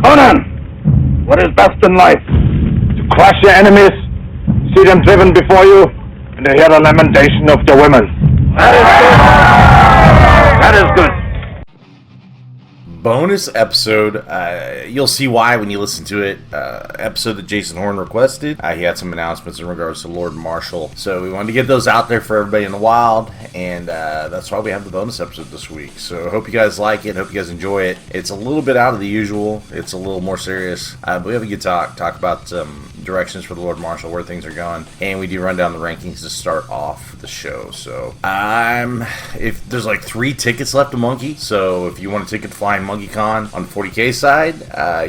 Conan, what is best in life? To crush your enemies, see them driven before you, and to hear the lamentation of the women. That is good. Bonus episode. You'll see why when you listen to it. Episode that Jason Horn requested. He had some announcements in regards to Lord Marshal. So we wanted to get those out there for everybody in the wild. And that's why we have the bonus episode this week. So hope you guys like it. Hope you guys enjoy it. It's a little bit out of the usual. It's a little more serious. But we have a good talk about directions for the Lord Marshal, where things are going. And we do run down the rankings to start off the show. So if there's like 3 tickets left to Monkey. So if you want a ticket to Flying MonkeyCon on 40k side,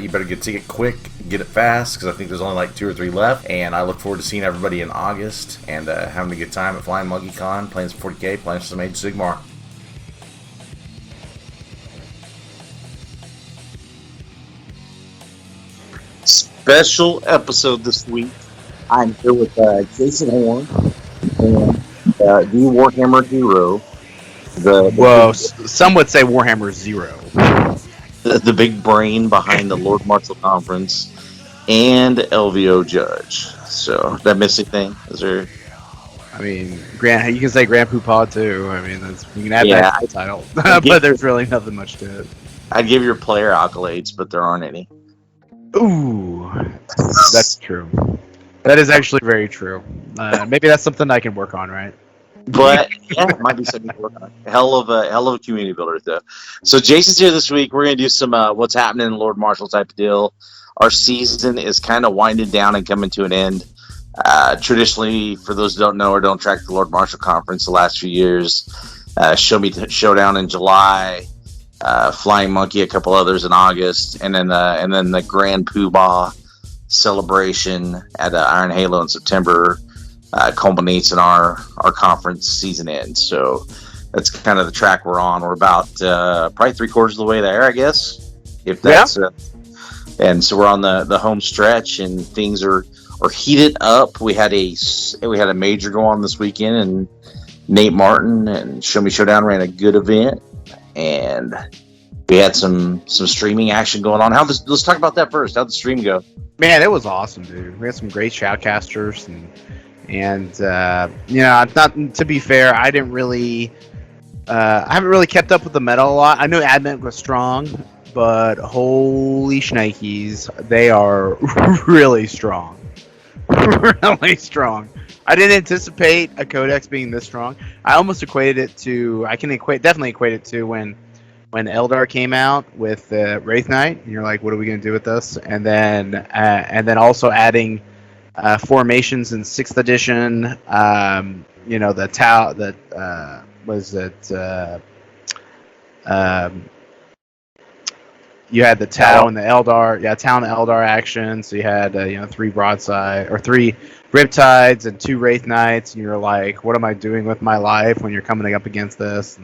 you better get a ticket quick, get it fast, because I think there's only like 2 or 3 left. And I look forward to seeing everybody in August and having a good time at Flying MonkeyCon, playing some 40k, playing some Age of Sigmar. Special episode this week. I'm here with Jason Horn and the Warhammer hero. Some would say Warhammer 0. The big brain behind the Lord Marshal Conference and LVO Judge. So, did I miss anything? Is there? I mean, you can say Grand Poopah too. I mean, you can add that to the title. But there's really nothing much to it. I'd give your player accolades, but there aren't any. Ooh, that's true. That is actually very true. Maybe that's something I can work on, right? But yeah, it might be something to work on. Hell of a community builder, though. So Jason's here this week. We're gonna do some what's happening in Lord Marshal type of deal. Our season is kind of winding down and coming to an end. Traditionally, for those who don't know or don't track the Lord Marshal Conference, the last few years, Showdown in July, Flying Monkey, a couple others in August, and then the Grand Poobah celebration at Iron Halo in September. Culminates in our conference season end. So that's kind of the track we're on. We're about probably 3/4 of the way there, I guess. If that's and so we're on the home stretch, and things are heated up. We had a major go on this weekend, and Nate Martin and Show Me Showdown ran a good event, and we had some streaming action going on. Let's talk about that first. How'd the stream go? Man, it was awesome, dude. We had some great shoutcasters and not to be fair, I haven't really kept up with the meta a lot. I know Advent was strong, but holy shnikes, they are really strong. Really strong. I didn't anticipate a codex being this strong. I almost equated it to, definitely equate it to when Eldar came out with Wraith Knight, and you're like, what are we going to do with this? And then also adding formations in 6th edition, the Tau, you had the Tau and the Eldar, Tau and the Eldar action, so you had 3 broadside, or 3 Riptides and 2 Wraith Knights, and you're like, what am I doing with my life when you're coming up against this?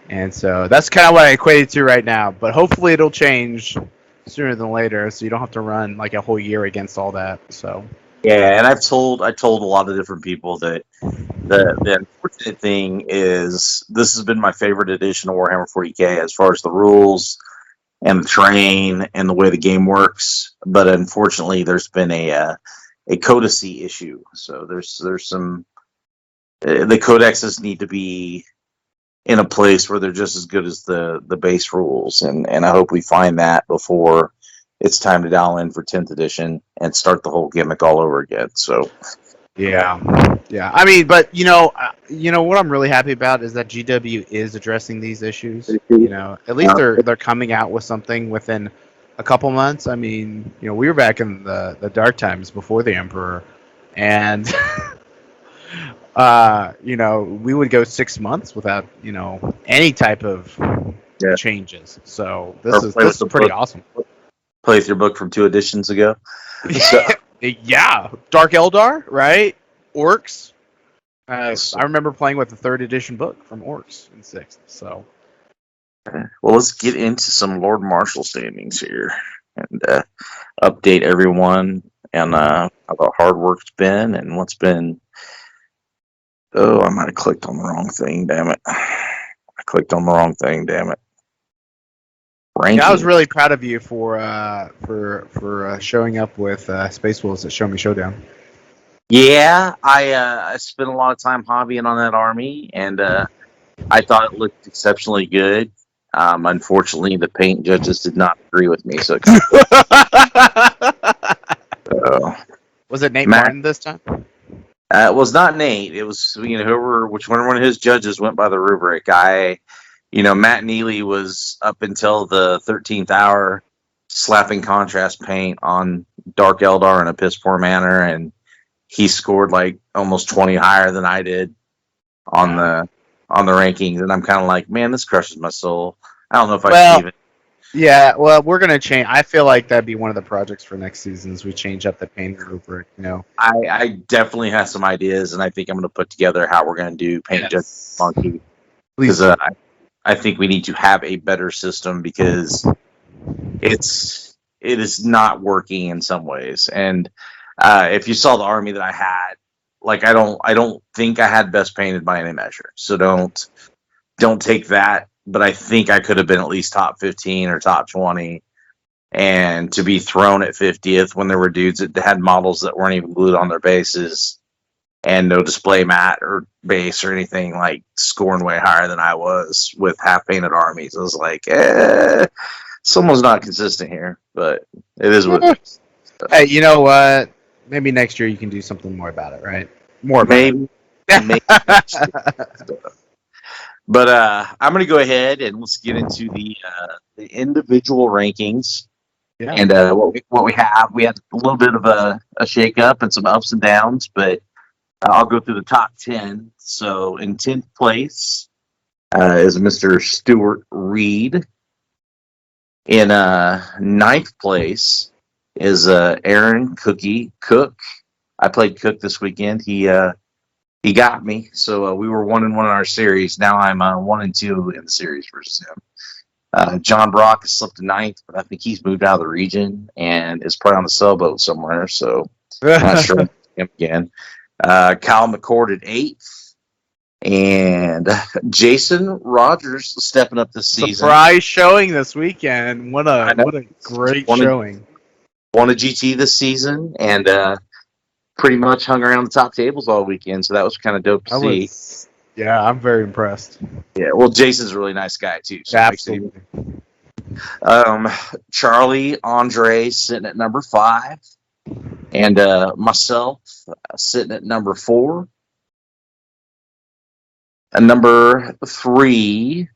And so that's kind of what I equated to right now, but hopefully it'll change sooner than later, so you don't have to run like a whole year against all that. So yeah, and I told a lot of different people that the unfortunate thing is this has been my favorite edition of Warhammer 40k as far as the rules and the terrain and the way the game works, but unfortunately there's been a codicy issue. So there's some the codexes need to be in a place where they're just as good as the base rules, and I hope we find that before it's time to dial in for 10th edition and start the whole gimmick all over again. So yeah. I mean, but what I'm really happy about is that GW is addressing these issues. At least they're coming out with something within a couple months. I mean, we were back in the dark times before the Emperor, and we would go 6 months without, any type of changes. So this is pretty awesome. Play with your book from 2 editions ago. So. Yeah, Dark Eldar, right? Orcs. I remember playing with the 3rd edition book from Orcs in 6th. So, well, let's get into some Lord Marshal standings here and update everyone on how the hard work's been and what's been. Oh, I might have clicked on the wrong thing. Damn it! I clicked on the wrong thing. Damn it! ranking. Yeah, I was really proud of you for showing up with Space Wolves at Show Me Showdown. Yeah, I spent a lot of time hobbying on that army, and I thought it looked exceptionally good. Unfortunately, the paint judges did not agree with me, so it kind of, Was it Nate Matt- Martin this time? it was not Nate. It was whichever one of his judges went by the rubric. Matt Neely was up until the 13th hour slapping contrast paint on Dark Eldar in a piss poor manner, and he scored like almost 20 higher than I did on the rankings, and I'm kind of like, man, this crushes my soul. I don't know if I can even. Yeah, well, we're gonna change. I feel like that'd be one of the projects for next season is we change up the paint rubric. I definitely have some ideas, and I think I'm going to put together how we're going to do paint judge monkey, because I think we need to have a better system because it is not working in some ways. And if you saw the army that I had, like I don't think I had best painted by any measure. So don't take that. But I think I could have been at least top 15 or top 20, and to be thrown at 50th when there were dudes that had models that weren't even glued on their bases and no display mat or base or anything, like scoring way higher than I was with half painted armies. I was like, someone's not consistent here, but it is what it is. Hey, you know what? Maybe next year you can do something more about it, right? More about Maybe. But I'm going to go ahead and let's get into the individual rankings. Yeah. And what we had a little bit of a shake up and some ups and downs, but I'll go through the top 10. So in 10th place is Mr. Stuart Reed. In 9th place is Aaron Cookie Cook. I played Cook this weekend. He got me. So we were 1-1 in our series. Now I'm 1-2 in the series versus him. John Brock has slipped to 9th, but I think he's moved out of the region and is probably on the sailboat somewhere. So I'm not sure him again. Kyle McCord at 8th. And Jason Rogers stepping up this season. Surprise showing this weekend. What a great showing. Won a GT this season and pretty much hung around the top tables all weekend. So that was kind of dope to see. Yeah, I'm very impressed. Yeah, well, Jason's a really nice guy too. So absolutely. Charlie Andre sitting at number 5, and myself sitting at number 4. And number 3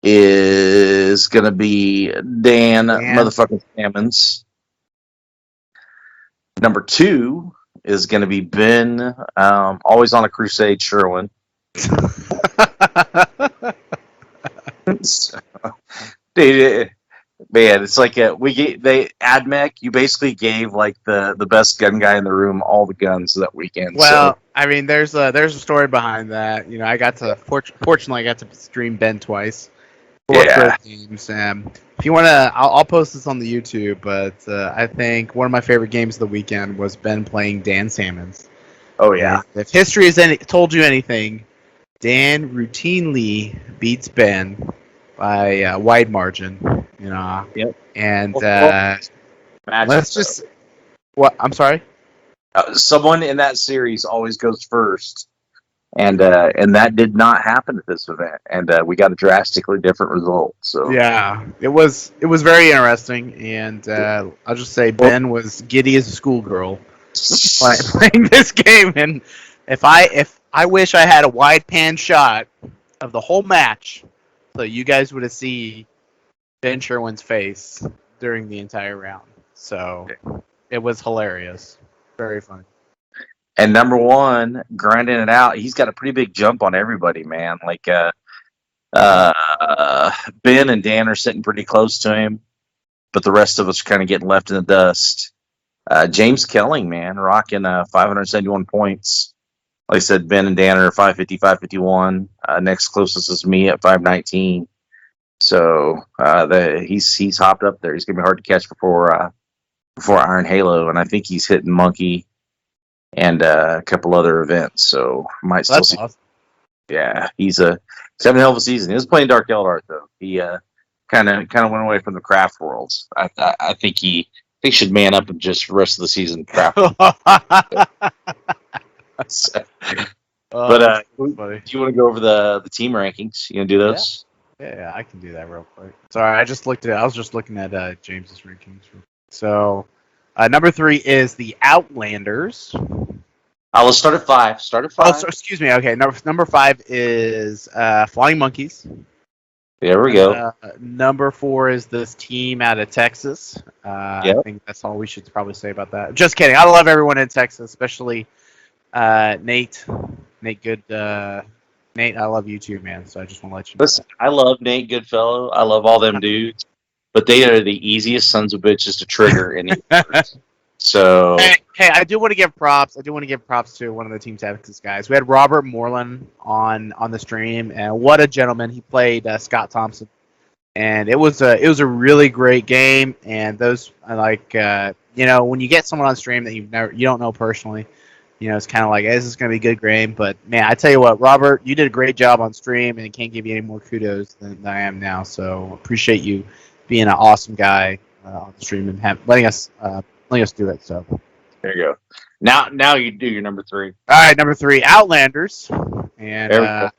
is gonna be Dan motherfucking Sammons. Number 2 is gonna be Ben, always on a crusade, Sherwin. Dude, man, it's like AdMech. You basically gave like the best gun guy in the room all the guns that weekend. Well, I mean, there's a story behind that. I got to fortunately I got to stream Ben twice. 4 games. If you wanna, I'll post this on the YouTube. But I think one of my favorite games of the weekend was Ben playing Dan Sammons. Oh yeah. And if history has told you anything, Dan routinely beats Ben by a wide margin. Yep. And let's just. What? I'm sorry. Someone in that series always goes first, and that did not happen at this event, and we got a drastically different result. So yeah, it was very interesting, and I'll just say Ben was giddy as a schoolgirl playing this game, and if I wish I had a wide pan shot of the whole match, so you guys would have seen Ben Sherwin's face during the entire round. So it was hilarious. Very funny. And number 1, grinding it out. He's got a pretty big jump on everybody, man. Like Ben and Dan are sitting pretty close to him, but the rest of us are kind of getting left in the dust. James Kelling, man, rocking 571 points. Like I said, Ben and Dan are 550, 551. Next closest is me at 519. So he's hopped up there. He's gonna be hard to catch before Iron Halo, and I think he's hitting Monkey and a couple other events. So might still see. Awesome. Yeah, he's having a hell of a season. He was playing Dark Eldar though. He kind of went away from the craft worlds. I think he should man up and just rest of the season craft. But funny. do you want to go over the team rankings? You gonna do those? Yeah, I can do that real quick. Sorry, I was just looking at James's rankings. So, number 3 is the Outlanders. Let's start at 5. Oh, so, excuse me. Okay, number 5 is Flying Monkeys. There we go. Number 4 is this team out of Texas. I think that's all we should probably say about that. Just kidding. I love everyone in Texas, especially Nate. Nate, good. Nate, I love you too, man. So I just want to let you know. Listen, I love Nate Goodfellow. I love all them dudes, but they are the easiest sons of bitches to trigger in the universe. So hey, I do want to give props. I do want to give props to one of the Team Texas guys. We had Robert Moreland on the stream, and what a gentleman! He played Scott Thompson, and it was a really great game. And those when you get someone on stream that you don't know personally, it's kind of like, hey, this is going to be a good game. But man, I tell you what, Robert, you did a great job on stream, and I can't give you any more kudos than I am now. So appreciate you being an awesome guy on the stream and letting us do it. So there you go. Now you do your number 3. All right, number 3, Outlanders, and I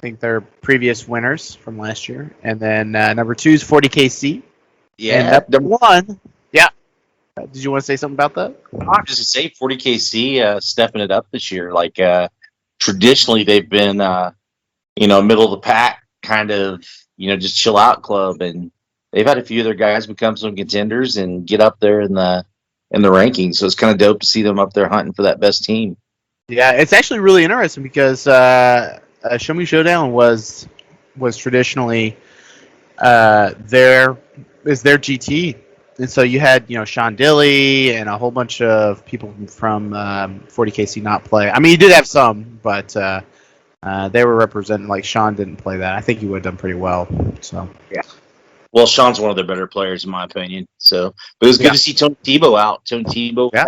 think they're previous winners from last year. And then number 2 is 40KC. Yeah. And number 1, yeah. Did you want to say something about that? I'm just to say 40KC stepping it up this year. Like traditionally, they've been middle of the pack kind of just chill out club, and they've had a few of their guys become some contenders and get up there in the rankings. So it's kind of dope to see them up there hunting for that best team. Yeah, it's actually really interesting because Show Me Showdown was traditionally their GT. And so you had, Sean Dilley and a whole bunch of people from 40KC not play. I mean, you did have some, but they were representing. Like Sean didn't play that. I think he would have done pretty well. So yeah. Well, Sean's one of the better players in my opinion. So, but it was good to see Tony Tebow out.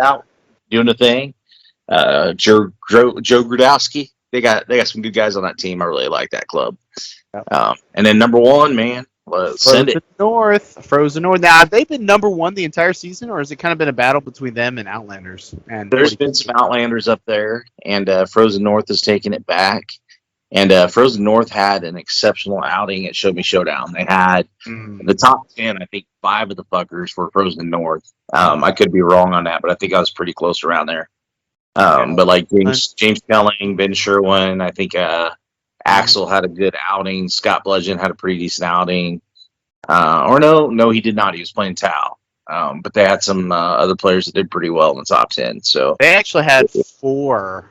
Out doing the thing. Joe Grudowski. They got some good guys on that team. I really like that club. Yep. And then number 1, man. Frozen North. Now, have they been number 1 the entire season, or has it kind of been a battle between them and Outlanders? And there's been some Outlanders up there, and Frozen North has taken it back. And Frozen North had an exceptional outing at Show Me Showdown. They had the top 10, I think 5 of the fuckers were Frozen North. I could be wrong on that, but I think I was pretty close around there. But like James Kelling, Ben Sherwin, I think Axel had a good outing. Scott Bludgeon had a pretty decent outing. No, he did not. He was playing Tau. But they had some other players that did pretty well in the top 10. So they actually had 4.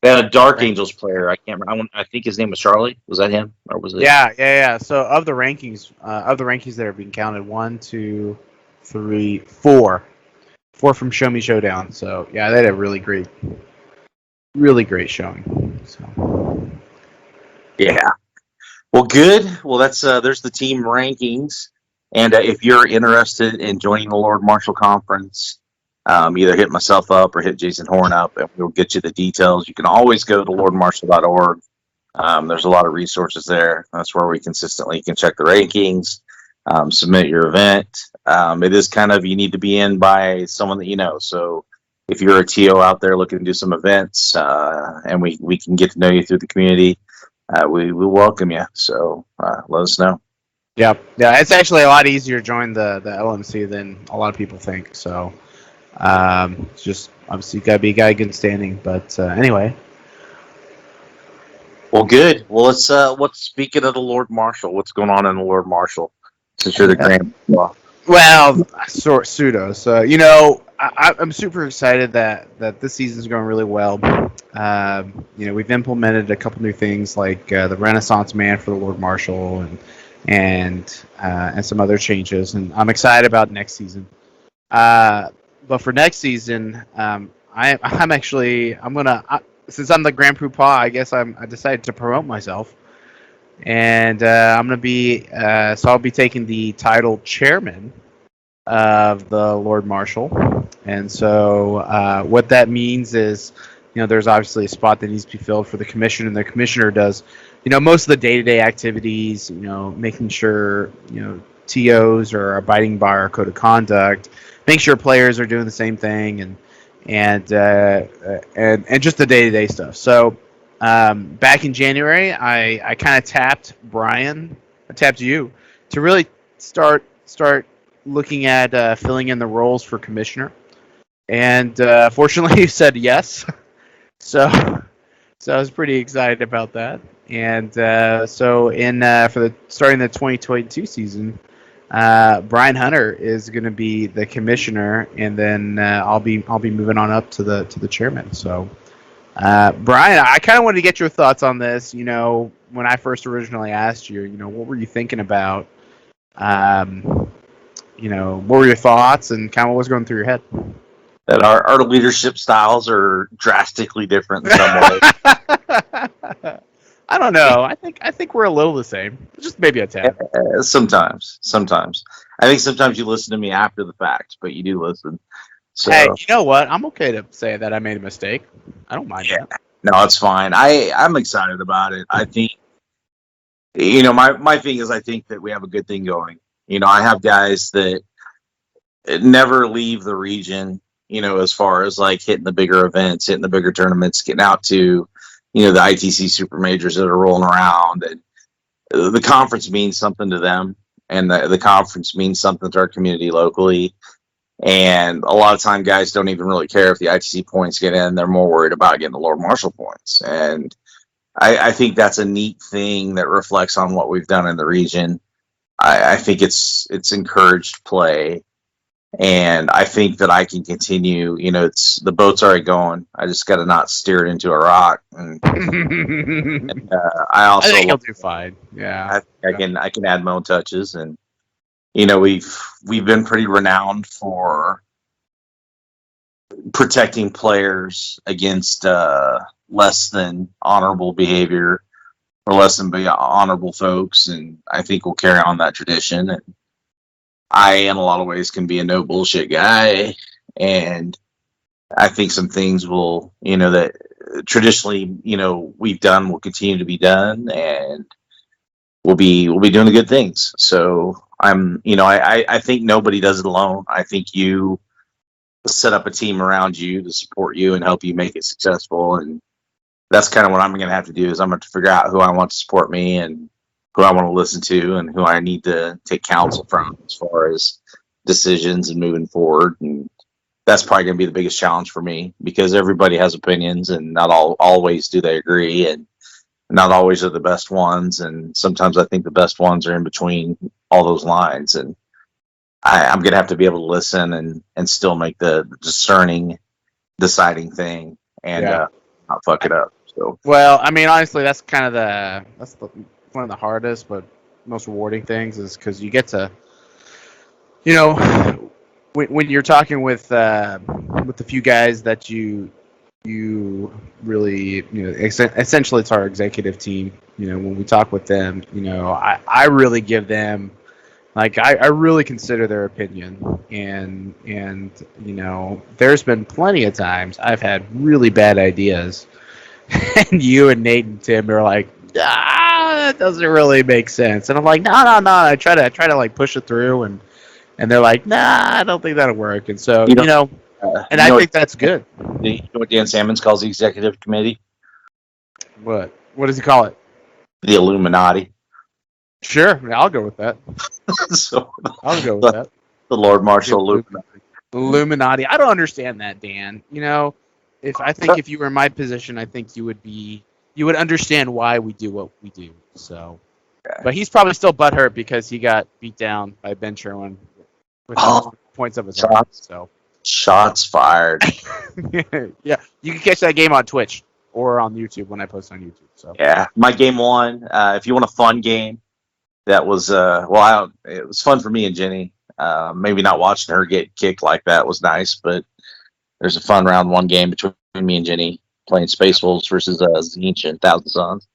They had a Dark Angels player. I can't remember. I think his name was Charlie. Was that him, or was it? Yeah. So of the rankings that are being counted, 1, 2, 3, 4. 4 from Show Me Showdown. So yeah, they had a really great showing. So. Yeah. Well, good. Well, that's there's the team rankings, and if you're interested in joining the Lord Marshal Conference, either hit myself up or hit Jason Horn up, and we'll get you the details. You can always go to lordmarshal.org. There's a lot of resources there. That's where we consistently can check the rankings, submit your event. It is kind of, you need to be in by someone that you know. So if you're a TO out there looking to do some events, and we can get to know you through the community, we welcome you. So let us know. Yeah, it's actually a lot easier to join the LMC than a lot of people think. So it's just obviously you gotta be a guy good standing. But anyway. Well, good. Well, let's speaking of the Lord Marshal. What's going on in the Lord Marshal? Since you're the grand. Well, pseudo. So I'm super excited that this season's going really well. We've implemented a couple new things like the Renaissance Man for the Lord Marshal and some other changes, and I'm excited about next season. But for next season, since I'm the Grand Poobah, I guess I decided to promote myself, and I'm gonna be so I'll be taking the title chairman of the Lord Marshal, and so what that means is, there's obviously a spot that needs to be filled for the commission, and the commissioner does, most of the day-to-day activities, making sure, TOs are abiding by our code of conduct, make sure players are doing the same thing, and just the day-to-day stuff. So back in January, I kind of tapped Brian, I tapped you to really start looking at filling in the roles for commissioner, and fortunately, you said yes. So I was pretty excited about that. And so for the starting the 2022 season, Brian Hunter is going to be the commissioner, and then I'll be moving on up to the chairman. So, Brian, I kind of wanted to get your thoughts on this. You know, when I first originally asked you, you know, what were you thinking about? You know, what were your thoughts, and kind of what was going through your head? That our leadership styles are drastically different in some ways. I don't know. I think we're a little the same. Just maybe a tad. Sometimes. I think sometimes you listen to me after the fact, but you do listen. So, hey, you know what? I'm okay to say that I made a mistake. I don't mind that. No, it's fine. I'm excited about it. I think, you know, my thing is I think that we have a good thing going. You know, I have guys that never leave the region, you know, as far as like hitting the bigger events, hitting the bigger tournaments, getting out to, you know, the ITC super majors that are rolling around. And the conference means something to them, and the conference means something to our community locally. And a lot of time guys don't even really care if the ITC points get in. They're more worried about getting the Lord Marshal points. And I think that's a neat thing that reflects on what we've done in the region. I think it's encouraged play. And I think that I can continue. You know, the boat's already going. I just got to not steer it into a rock. And I also I think you'll do fine. Yeah, I can add my own touches. And you know, we've been pretty renowned for protecting players against less than honorable behavior or less than honorable folks, and I think we'll carry on that tradition. And I, in a lot of ways, can be a no bullshit guy, and I think some things will, you know, that traditionally, you know, we've done will continue to be done, and we'll be doing the good things. So you know, I think nobody does it alone. I think you set up a team around you to support you and help you make it successful, and that's kind of what I'm going to have to do. Is I'm going to figure out who I want to support me and who I want to listen to and who I need to take counsel from as far as decisions and moving forward. And that's probably going to be the biggest challenge for me, because everybody has opinions and not always do they agree, and not always are the best ones. And sometimes I think the best ones are in between all those lines. And I'm going to have to be able to listen and still make the deciding thing and not fuck it up. So, well, I mean, honestly, that's kind of one of the hardest but most rewarding things, is because you get to, you know, when you're talking with the few guys that you really, you know, essentially it's our executive team. You know, when we talk with them, you know, I really give them, like, I really consider their opinion, and you know, there's been plenty of times I've had really bad ideas, and you and Nate and Tim are like, that doesn't really make sense, and I'm like, no. I try to like push it through, and they're like, nah, I don't think that'll work, and so you know, and I think that's good. You know what Dan Salmons calls the executive committee? What does he call it? The Illuminati. Sure, I'll go with that. So I'll go with that. The Lord Marshal Illuminati. I don't understand that, Dan. You know, if you were in my position, I think you would understand why we do what we do. So, but he's probably still butthurt because he got beat down by Ben Sherwin with points of his own. So, shots fired. Yeah, you can catch that game on Twitch or on YouTube when I post on YouTube. So yeah, my game one. If you want a fun game, that was it was fun for me and Jenny. Maybe not watching her get kicked like that was nice, but there's a fun round one game between me and Jenny playing Space Wolves versus Zinch and Thousand Suns.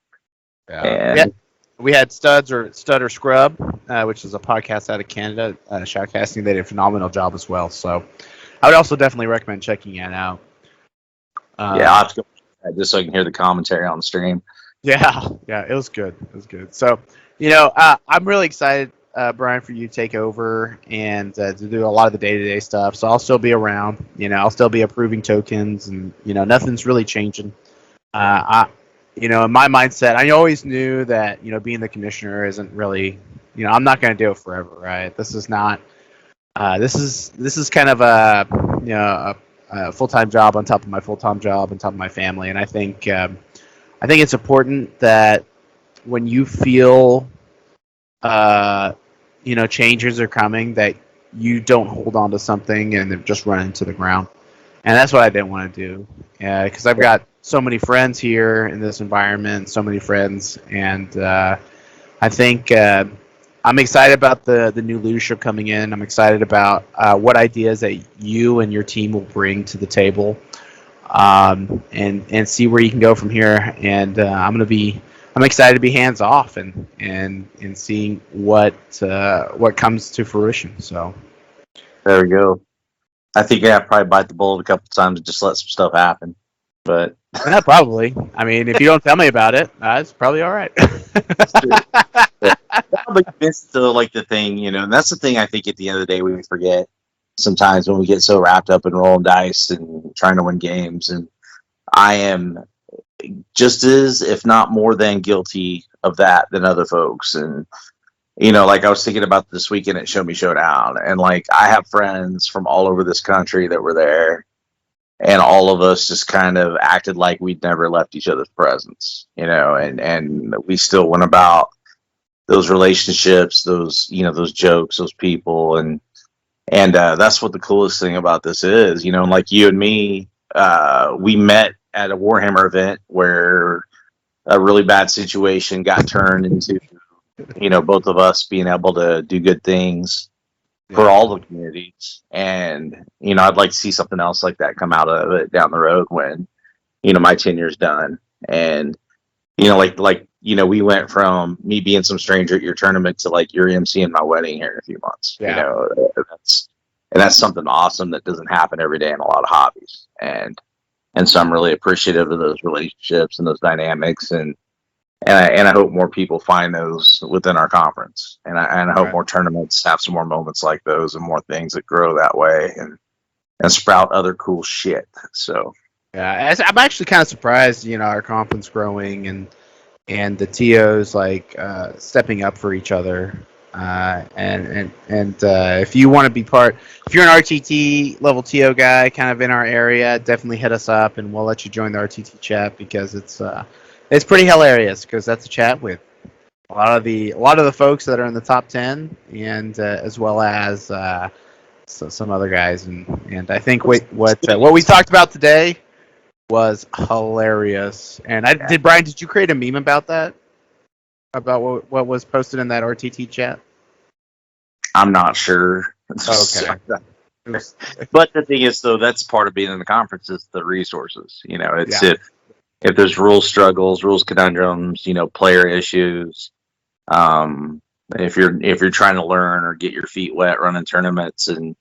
Yeah. We had Stud or Scrub, which is a podcast out of Canada, shoutcasting. They did a phenomenal job as well. So I would also definitely recommend checking it out. I'll have to go just so I can hear the commentary on the stream. Yeah, it was good. So, you know, I'm really excited. Brian, for you to take over and to do a lot of the day-to-day stuff. So I'll still be around. I'll still be approving tokens, and nothing's really changing. In my mindset, I always knew that being the commissioner isn't really, I'm not going to do it forever, right? This is not. This is kind of a full-time job on top of my full-time job on top of my family, and I think it's important that when you feel changes are coming, that you don't hold on to something and just run into the ground. And that's what I didn't want to do, because I've got so many friends here in this environment, so many friends, and I think I'm excited about the new leadership coming in. I'm excited about what ideas that you and your team will bring to the table, and see where you can go from here. And I'm excited to be hands off and seeing what comes to fruition. So There we go. I think I probably bite the bullet a couple times and just let some stuff happen. But probably. I mean, if you don't tell me about it, it's probably all right. but it's still like the thing, and that's the thing I think at the end of the day we forget sometimes when we get so wrapped up in rolling dice and trying to win games. And I am just as, if not more than, guilty of that than other folks. And like I was thinking about this weekend at Show Me Showdown, and like I have friends from all over this country that were there, and all of us just kind of acted like we'd never left each other's presence, and we still went about those relationships, those jokes, those people, and that's what the coolest thing about this is, like you and me, we met at a Warhammer event where a really bad situation got turned into both of us being able to do good things for all the communities. And I'd like to see something else like that come out of it down the road when my tenure's done. And we went from me being some stranger at your tournament to like you're emceeing my wedding here in a few months. That's something awesome that doesn't happen every day in a lot of hobbies. And so I'm really appreciative of those relationships and those dynamics, and I hope more people find those within our conference, and I hope more tournaments have some more moments like those and more things that grow that way and sprout other cool shit. So I'm actually kind of surprised, our conference growing and the TOs like stepping up for each other. And if you want to be if you're an RTT level TO guy, kind of in our area, definitely hit us up, and we'll let you join the RTT chat, because it's pretty hilarious, because that's a chat with a lot of the folks that are in the top 10, and as well as some other guys, and I think what we talked about today was hilarious. And Brian, did you create a meme about that? About what was posted in that RTT chat? I'm not sure. Okay. But the thing is, though, that's part of being in the conference is the resources. It's if there's rule struggles, rules conundrums, player issues. If you're trying to learn or get your feet wet running tournaments and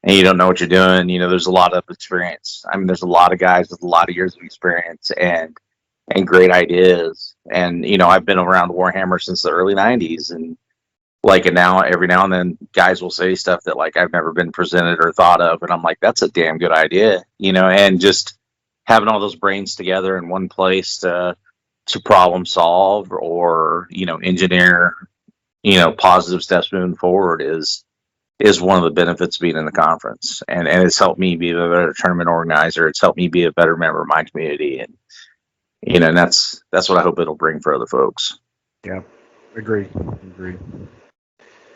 you don't know what you're doing, there's a lot of experience. I mean, there's a lot of guys with a lot of years of experience and great ideas. And I've been around Warhammer since the early '90s, and now every now and then guys will say stuff that like I've never been presented or thought of, and I'm like, that's a damn good idea, and just having all those brains together in one place to problem solve or engineer positive steps moving forward is one of the benefits of being in the conference, and it's helped me be a better tournament organizer. It's helped me be a better member of my community, and and that's what I hope it'll bring for other folks. Yeah, agree.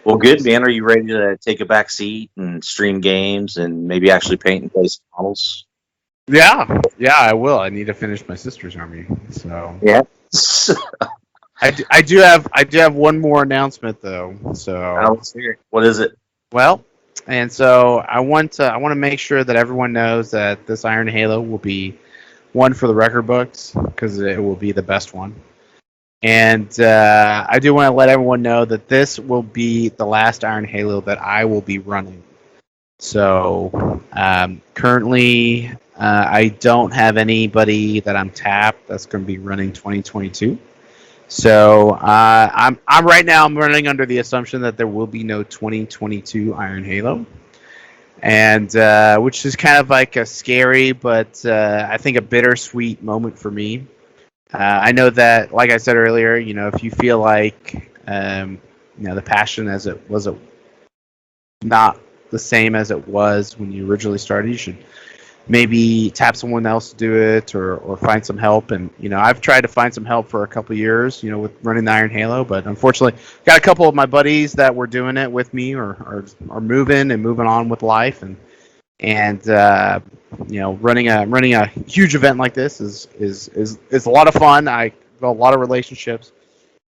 Well, good, man. Are you ready to take a back seat and stream games and maybe actually paint and play some models? Yeah, I will. I need to finish my sister's army. So yeah. I do have one more announcement though. So what is it? Well, and so I want to make sure that everyone knows that this Iron Halo will be one for the record books, because it will be the best one. And I do want to let everyone know that this will be the last Iron Halo that I will be running. So currently, I don't have anybody that I'm tapped that's going to be running 2022. So I'm right now. I'm running under the assumption that there will be no 2022 Iron Halo, and which is kind of like a scary, but I think a bittersweet moment for me. I know that, like I said earlier, if you feel like the passion as it was not the same as it was when you originally started, you should maybe tap someone else to do it, or find some help. And I've tried to find some help for a couple of years, with running the Iron Halo, but unfortunately got a couple of my buddies that were doing it with me or are moving on with life, and running a huge event like this is a lot of fun. I built a lot of relationships,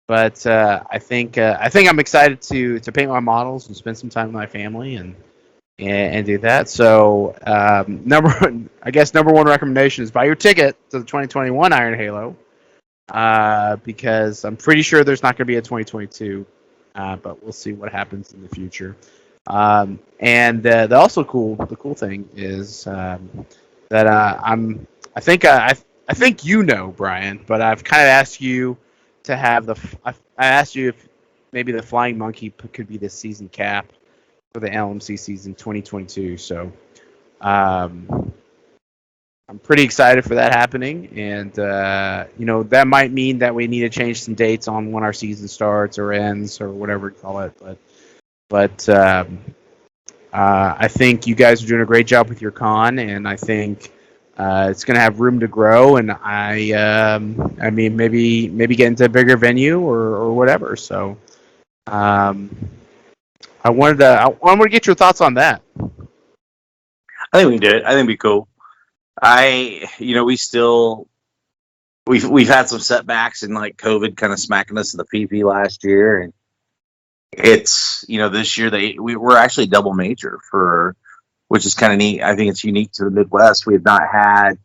but I think I'm excited to paint my models and spend some time with my family and do that. So number one recommendation is buy your ticket to the 2021 Iron Halo, because I'm pretty sure there's not going to be a 2022, but we'll see what happens in the future. And the cool thing is that I think Brian, but I've kind of asked you to have I asked you if maybe the Flying Monkey could be the season cap for the LMC season 2022. So I'm pretty excited for that happening, and that might mean that we need to change some dates on when our season starts or ends or whatever you call it. But I think you guys are doing a great job with your con, and I think it's going to have room to grow. And I mean, maybe get into a bigger venue or whatever. So I wanted to get your thoughts on that. I think we can do it. I think it'd be cool. We've had some setbacks and like COVID kind of smacking us in the PP last year, and it's this year we're actually double major which is kind of neat. I think it's unique to the Midwest. We have not had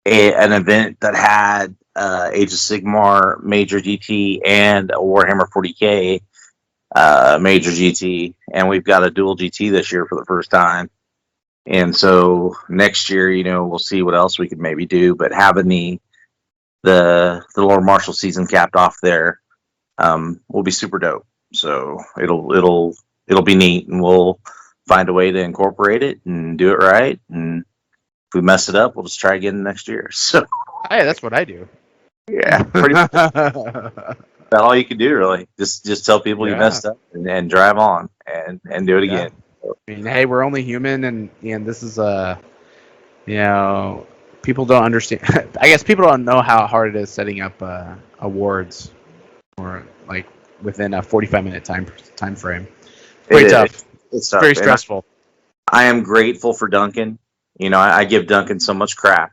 an event that had Age of Sigmar major GT and a Warhammer 40k major GT, and we've got a dual GT this year for the first time. And so next year, we'll see what else we could maybe do. But having the Lord Marshal season capped off there will be super dope. So it'll be neat, and we'll find a way to incorporate it and do it right. And if we mess it up, we'll just try again next year. So hey, that's what I do. Yeah, pretty much. That's all you can do, really. Just tell people you messed up and drive on and do it again. I mean, hey, we're only human, and this is people don't understand. I guess people don't know how hard it is setting up awards, or like within a 45-minute time frame. Pretty tough. It's tough. Very stressful. I am grateful for Duncan. I give Duncan so much crap,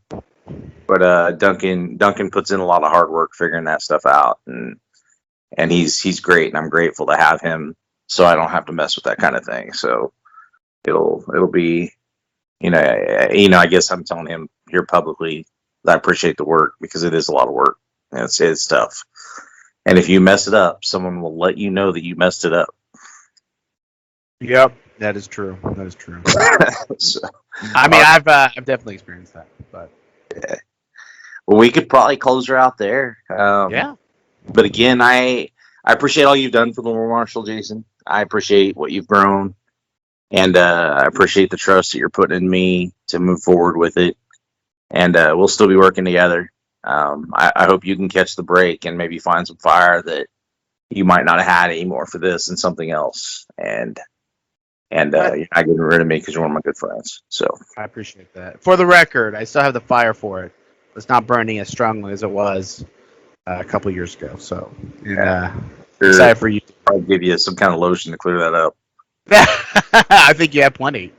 but Duncan puts in a lot of hard work figuring that stuff out, and he's great, and I'm grateful to have him, so I don't have to mess with that kind of thing. So it'll be, I guess I'm telling him here publicly that I appreciate the work, because it is a lot of work. And it's tough. And if you mess it up, someone will let you know that you messed it up. Yep, that is true. So, I mean, I've definitely experienced that, but yeah. Well, we could probably close her out there. Yeah. But again, I appreciate all you've done for the Lord Marshal, Jason. I appreciate what you've grown, and I appreciate the trust that you're putting in me to move forward with it. And we'll still be working together. I hope you can catch the break and maybe find some fire that you might not have had anymore for this and something else. And you're not getting rid of me because you're one of my good friends. So I appreciate that. For the record, I still have the fire for it. It's not burning as strongly as it was a couple years ago. So excited for you. I'll give you some kind of lotion to clear that up. I think you have plenty.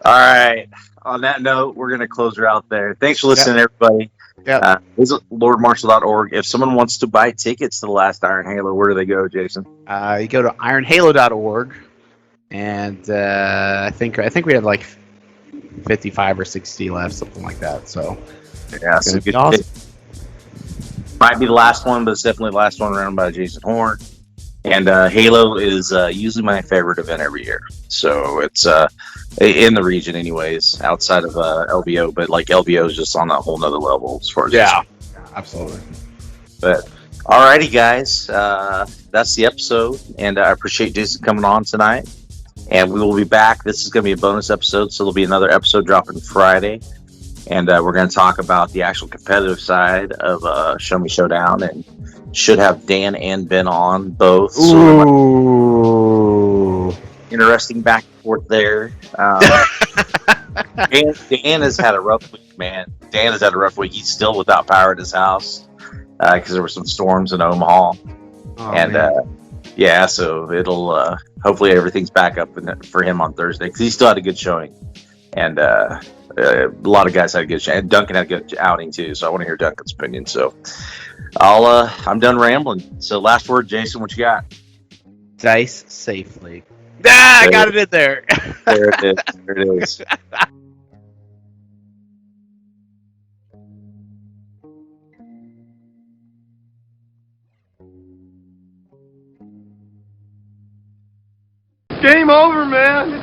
All right. On that note, we're going to close her out there. Thanks for listening, everybody. Yeah. Visit lordmarshal.org. If someone wants to buy tickets to the last Iron Halo, where do they go, Jason? You go to ironhalo.org, and I think we had like 55 or 60 left, something like that. So yeah, so good. Awesome. Might be the last one, but it's definitely the last one run by Jason Horn. And Halo is usually my favorite event every year. So it's in the region anyways, outside of LVO, but like LVO is just on a whole nother level as far as Absolutely. But alrighty, guys, that's the episode, and I appreciate Jason coming on tonight. And we will be back. This is going to be a bonus episode, so there'll be another episode dropping Friday, and we're going to talk about the actual competitive side of Show Me Showdown, and should have Dan and Ben on both. So Ooh. interesting back and forth there. Dan has had a rough week, man. Dan has had a rough week. He's still without power at his house because there were some storms in Omaha. Oh, And yeah, so it'll hopefully everything's back up for him on Thursday because he still had a good showing. And a lot of guys had a good showing. And Duncan had a good outing too, so I want to hear Duncan's opinion. So I'm done rambling. So last word, Jason, what you got? Dice safely. Ah, I got it in there. There it is. There it is. Game over, man.